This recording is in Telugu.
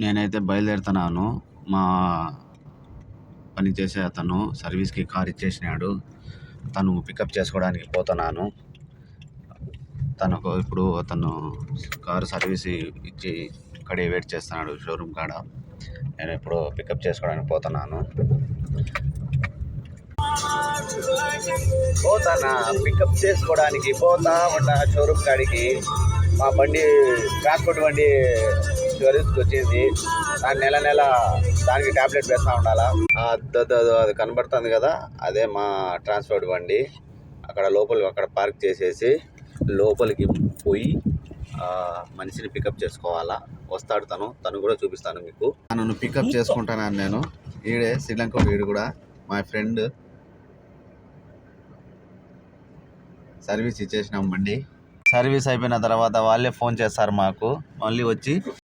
నేనైతే బయలుదేరుతున్నాను. మా పని చేసే అతను సర్వీస్కి కార్ ఇచ్చేసినాడు. తను పికప్ చేసుకోవడానికి పోతున్నాను. ఇప్పుడు అతను కారు సర్వీస్ ఇచ్చి ఇక్కడే వెయిట్ చేస్తున్నాడు షోరూమ్ కాడ. నేను ఇప్పుడు పికప్ చేసుకోవడానికి పోతున్నాను. పికప్ చేసుకోవడానికి పోతా ఉన్నా షోరూమ్ కాడికి. మా బండి ట్రాన్స్పోర్ట్ బండి సర్వీస్కి వచ్చింది. దాని నెల దానికి ట్యాబ్లెట్ వేస్తూ ఉండాలా. అది కనబడుతుంది కదా, అదే మా ట్రాన్స్పోర్ట్ బండి. అక్కడ పార్క్ చేసేసి లోపలికి పోయి మనిషిని పికప్ చేసుకోవాలా. వస్తాడు తను కూడా చూపిస్తాను మీకు. నన్ను పికప్ చేసుకుంటాను నేను. ఈడే శ్రీలంక వీడు కూడా మా ఫ్రెండ్. సర్వీస్ ఇచ్చేసినాం బండి. సర్వీస్ అయిపోయిన తర్వాత వాళ్ళే ఫోన్ చేస్తారు మాకు. మళ్ళీ వచ్చి